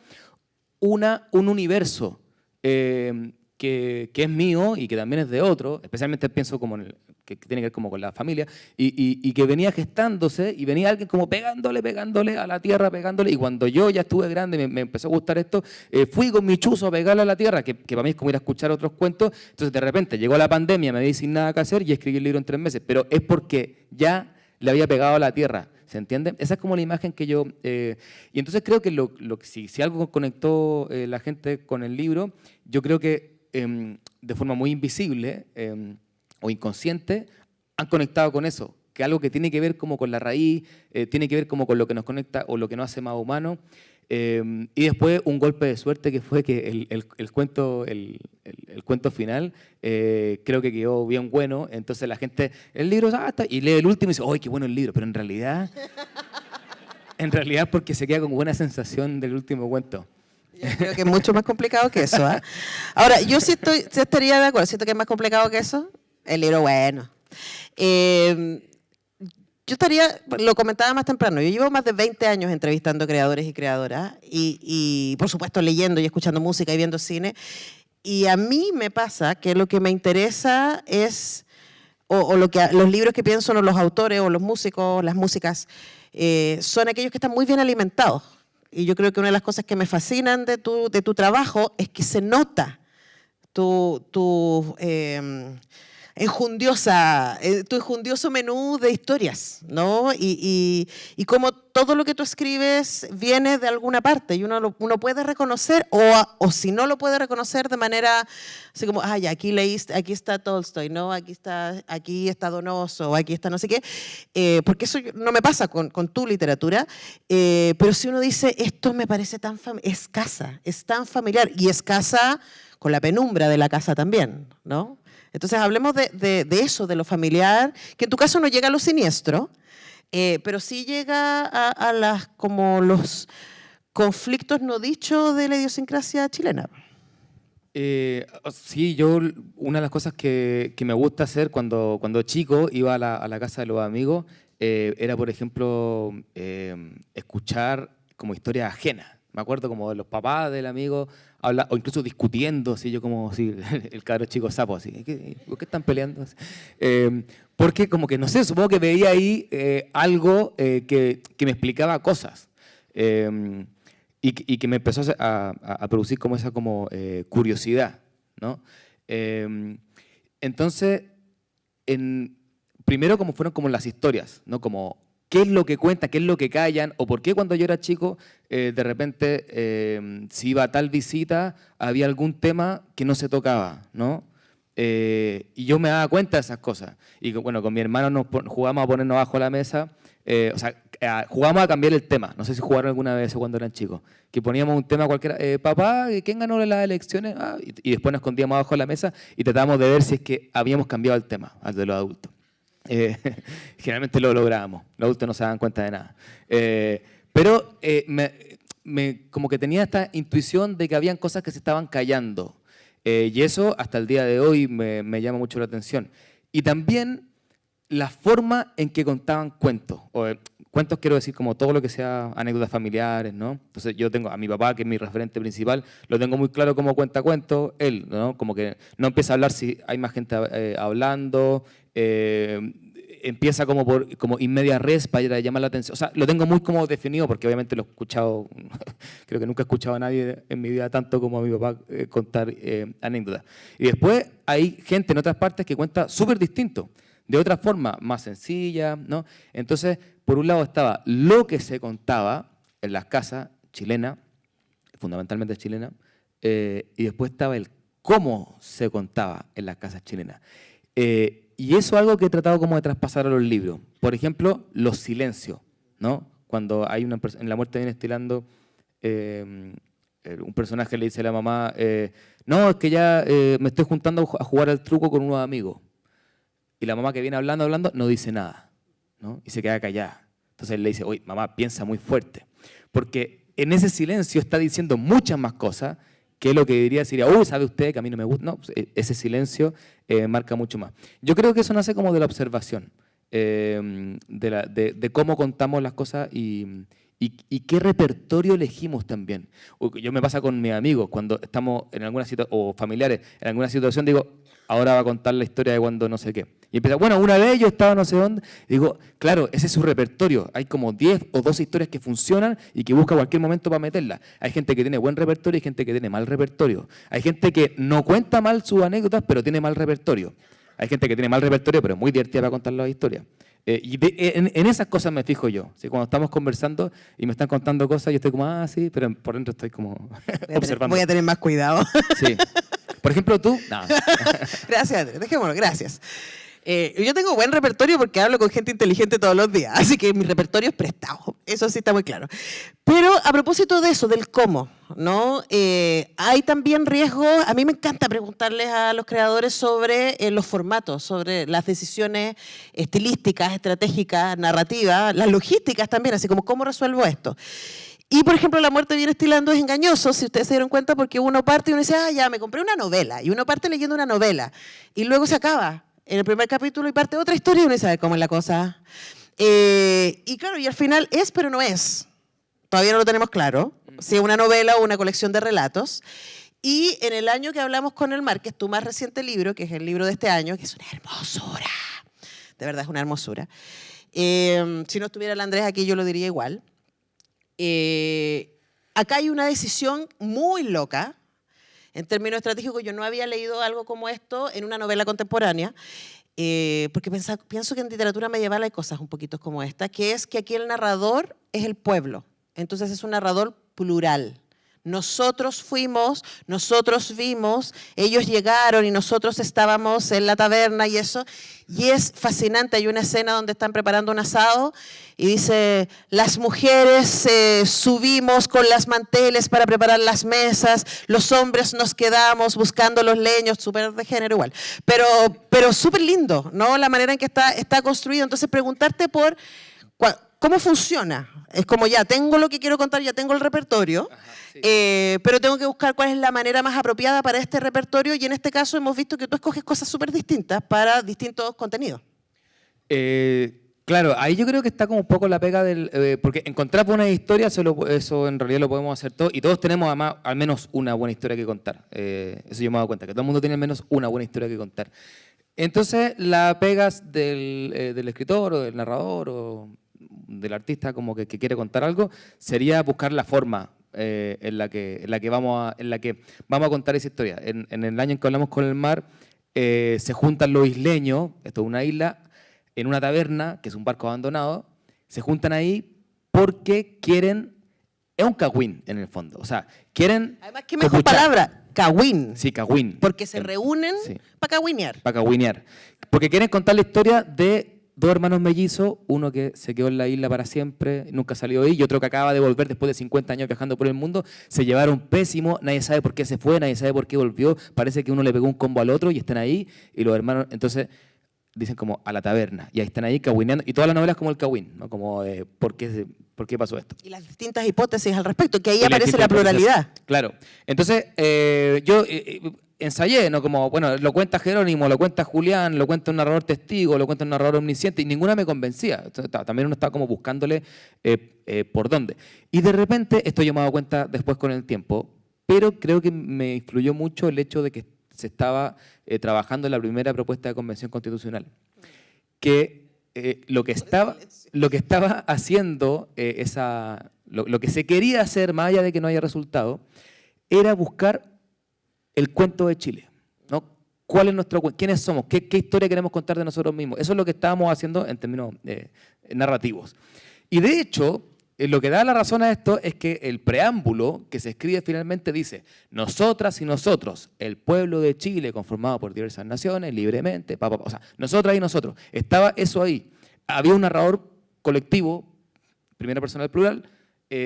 S2: un universo que es mío y que también es de otro, especialmente pienso como que tiene que ver como con la familia, y que venía gestándose y venía alguien como pegándole a la tierra, y cuando yo ya estuve grande, me empezó a gustar esto, fui con mi chuzo a pegarle a la tierra, que para mí es como ir a escuchar otros cuentos. Entonces de repente llegó la pandemia, me vi sin nada que hacer y escribí el libro en 3 meses, pero es porque ya le había pegado a la tierra. ¿Se entiende? Esa es como la imagen que yo... y entonces creo que si algo conectó la gente con el libro, yo creo que de forma muy invisible o inconsciente han conectado con eso, que algo que tiene que ver como con la raíz, tiene que ver como con lo que nos conecta o lo que nos hace más humanos. Y después un golpe de suerte que fue que el cuento final creo que quedó bien bueno. Entonces la gente, el libro, y lee el último y dice, ¡ay, qué bueno el libro! Pero en realidad porque se queda con buena sensación del último cuento.
S1: Yo creo que es mucho más complicado que eso. Ahora, yo sí estaría de acuerdo. Siento que es más complicado que eso. El libro, bueno. Yo lo comentaba más temprano, yo llevo más de 20 años entrevistando creadores y creadoras y por supuesto leyendo y escuchando música y viendo cine. Y a mí me pasa que lo que me interesa es, los libros que pienso, o los autores, o los músicos, las músicas, son aquellos que están muy bien alimentados. Y yo creo que una de las cosas que me fascinan de tu trabajo es que se nota tu enjundioso menú de historias, ¿no? Y como todo lo que tú escribes viene de alguna parte y uno puede reconocer, o si no lo puede reconocer de manera así como, ya, aquí leíste, aquí está Tolstoy, ¿no? Aquí está Donoso, aquí está no sé qué, porque eso no me pasa con tu literatura, pero si uno dice, esto me parece es tan familiar, y es casa con la penumbra de la casa también, ¿no? Entonces hablemos de eso, de lo familiar, que en tu caso no llega a lo siniestro, pero sí llega a conflictos no dichos de la idiosincrasia chilena.
S2: Sí, una de las cosas que me gusta hacer cuando chico iba a la casa de los amigos era, por ejemplo, escuchar como historias ajenas. Me acuerdo como de los papás del amigo, o incluso discutiendo, así yo como así, el cabro chico sapo, así, ¿por qué están peleando? Porque como que, no sé, supongo que veía ahí algo que me explicaba cosas. Y que me empezó a producir como esa curiosidad, ¿no? Entonces, primero como fueron como las historias, ¿no? Como qué es lo que cuentan, qué es lo que callan, o por qué cuando yo era chico, de repente, si iba a tal visita, había algún tema que no se tocaba, ¿no? Y yo me daba cuenta de esas cosas. Y bueno, con mi hermano jugábamos a ponernos bajo la mesa, o sea, jugábamos a cambiar el tema. No sé si jugaron alguna vez cuando eran chicos. Que poníamos un tema cualquiera. Papá, ¿quién ganó las elecciones? Y después nos escondíamos abajo de la mesa y tratábamos de ver si es que habíamos cambiado el tema, al de los adultos. Generalmente lo lográbamos. Los adultos no se daban cuenta de nada. Pero como que tenía esta intuición de que habían cosas que se estaban callando. Y eso hasta el día de hoy me llama mucho la atención. Y también la forma en que contaban cuentos. Cuentos quiero decir como todo lo que sea anécdotas familiares, ¿no? Entonces yo tengo a mi papá, que es mi referente principal, lo tengo muy claro cómo cuenta cuentos, él, ¿no? Como que no empieza a hablar si hay más gente hablando, empieza como in media res para llamar la atención. O sea, lo tengo muy como definido porque obviamente lo he escuchado, creo que nunca he escuchado a nadie en mi vida tanto como a mi papá contar anécdotas. Y después hay gente en otras partes que cuenta súper distinto, de otra forma, más sencilla, ¿no? Entonces, por un lado estaba lo que se contaba en las casas chilenas, fundamentalmente chilenas, y después estaba el cómo se contaba en las casas chilenas. Y eso es algo que he tratado como de traspasar a los libros. Por ejemplo, los silencios, ¿no? Cuando hay en La muerte viene estilando, un personaje le dice a la mamá, no, es que ya me estoy juntando a jugar al truco con unos amigos. Y la mamá que viene hablando, no dice nada, ¿no? Y se queda callada. Entonces él le dice, oye, mamá, piensa muy fuerte. Porque en ese silencio está diciendo muchas más cosas que lo que diría, uy, ¿sabe usted que a mí no me gusta? No, pues, ese silencio marca mucho más. Yo creo que eso nace como de la observación, de cómo contamos las cosas y qué repertorio elegimos también. Yo me pasa con mis amigos, cuando estamos en alguna situación, o familiares, en alguna situación, digo, ahora va a contar la historia de cuando no sé qué. Y empieza, bueno, una vez yo estaba no sé dónde. Y digo, claro, ese es su repertorio. Hay como 10 o 12 historias que funcionan y que busca cualquier momento para meterlas. Hay gente que tiene buen repertorio y gente que tiene mal repertorio. Hay gente que no cuenta mal sus anécdotas, pero tiene mal repertorio. Hay gente que tiene mal repertorio, pero es muy divertida para contar las historias. En esas cosas me fijo yo. ¿Sí? Cuando estamos conversando y me están contando cosas, yo estoy como, sí, pero por dentro estoy como observando.
S1: Voy a tener más cuidado.
S2: Sí. Por ejemplo, tú, no.
S1: Gracias, dejémoslo, gracias. Yo tengo buen repertorio porque hablo con gente inteligente todos los días, así que mi repertorio es prestado, eso sí está muy claro. Pero a propósito de eso, del cómo, ¿no? Hay también riesgo, a mí me encanta preguntarles a los creadores sobre los formatos, sobre las decisiones estilísticas, estratégicas, narrativas, las logísticas también, así como cómo resuelvo esto. Y, por ejemplo, La muerte viene estilando es engañoso, si ustedes se dieron cuenta, porque uno parte y uno dice, ya, me compré una novela, y uno parte leyendo una novela, y luego se acaba en el primer capítulo y parte otra historia y uno sabe cómo es la cosa. Y claro, y al final es, pero no es. Todavía no lo tenemos claro, si es una novela o una colección de relatos. Y en el año que hablamos con el Mar, que es tu más reciente libro, que es el libro de este año, que es una hermosura, de verdad es una hermosura. Si no estuviera el Andrés aquí, yo lo diría igual. Acá hay una decisión muy loca. En términos estratégicos, yo no había leído algo como esto en una novela contemporánea, porque pienso que en literatura medieval hay cosas un poquito como esta, que es que aquí el narrador es el pueblo. Entonces es un narrador plural. Nosotros fuimos, nosotros vimos, ellos llegaron y nosotros estábamos en la taberna y eso. Y es fascinante, hay una escena donde están preparando un asado y dice, las mujeres subimos con las manteles para preparar las mesas, los hombres nos quedamos buscando los leños, súper de género igual, pero súper lindo, ¿no? La manera en que está construido. Entonces preguntarte por ¿cómo funciona? Es como ya tengo lo que quiero contar, ya tengo el repertorio,
S2: Ajá, sí.
S1: pero tengo que buscar cuál es la manera más apropiada para este repertorio y en este caso hemos visto que tú escoges cosas súper distintas para distintos contenidos.
S2: Claro, ahí yo creo que está como un poco la pega del... porque encontrar buenas historias, eso en realidad lo podemos hacer todos, y todos tenemos además al menos una buena historia que contar. Eso yo me he dado cuenta, que todo el mundo tiene al menos una buena historia que contar. Entonces, la pegas del escritor o del narrador o del artista como que quiere contar algo, sería buscar la forma en la que vamos a contar esa historia. En el año en que hablamos con el mar, se juntan los isleños, esto es una isla, en una taberna, que es un barco abandonado, se juntan ahí porque quieren, es un cagüín en el fondo, o sea, quieren...
S1: Además, qué mejor
S2: copuchar.
S1: palabra, cagüín.
S2: Sí, cagüín.
S1: Porque se reúnen
S2: Sí.
S1: para cagüinear.
S2: Para cagüinear. Porque quieren contar la historia de dos hermanos mellizos, uno que se quedó en la isla para siempre, nunca salió de ahí, y otro que acaba de volver después de 50 años viajando por el mundo. Se llevaron pésimo, nadie sabe por qué se fue, nadie sabe por qué volvió, parece que uno le pegó un combo al otro y están ahí, y los hermanos, entonces dicen como a la taberna, y ahí están ahí cagüineando, y toda la novela es como el cagüín, ¿no? Como ¿por qué pasó esto?
S1: Y las distintas hipótesis al respecto, que ahí
S2: Y las
S1: aparece la
S2: distintas
S1: pluralidad.
S2: hipótesis. Claro. Entonces, yo ensayé, ¿no? Como, bueno, lo cuenta Jerónimo, lo cuenta Julián, lo cuenta un narrador testigo, lo cuenta un narrador omnisciente, y ninguna me convencía. Entonces, también uno estaba como buscándole por dónde. Y de repente, esto yo me he dado cuenta después con el tiempo, pero creo que me influyó mucho el hecho de que se estaba trabajando en la primera propuesta de convención constitucional. Que lo que estaba haciendo, lo que se quería hacer, más allá de que no haya resultado, era buscar el cuento de Chile, ¿no? ¿Cuál es nuestro cuento? ¿Quiénes somos? ¿Qué historia queremos contar de nosotros mismos? Eso es lo que estábamos haciendo en términos narrativos. Y de hecho, lo que da la razón a esto es que el preámbulo que se escribe finalmente dice: nosotras y nosotros, el pueblo de Chile conformado por diversas naciones, libremente, o sea, nosotras y nosotros. Estaba eso ahí. Había un narrador colectivo, primera persona del plural,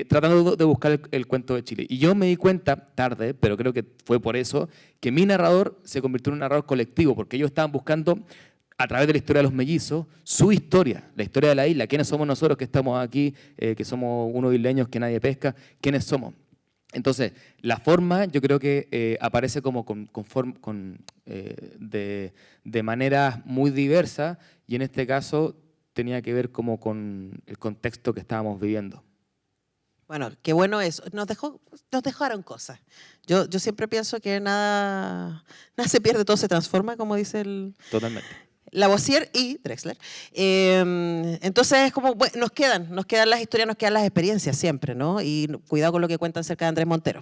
S2: tratando de buscar el cuento de Chile. Y yo me di cuenta, tarde, pero creo que fue por eso, que mi narrador se convirtió en un narrador colectivo, porque ellos estaban buscando, a través de la historia de los mellizos, su historia, la historia de la isla. ¿Quiénes somos nosotros que estamos aquí, que somos unos isleños que nadie pesca? ¿Quiénes somos? Entonces, la forma yo creo que aparece como de maneras muy diversas, y en este caso tenía que ver como con el contexto que estábamos viviendo.
S1: Bueno, qué bueno eso. Nos dejaron cosas. Yo siempre pienso que nada se pierde, todo se transforma, como dice
S2: Totalmente.
S1: Lavoisier y Drexler. Entonces, como, bueno, nos quedan las historias, nos quedan las experiencias siempre, ¿no? Y cuidado con lo que cuentan cerca de Andrés Montero.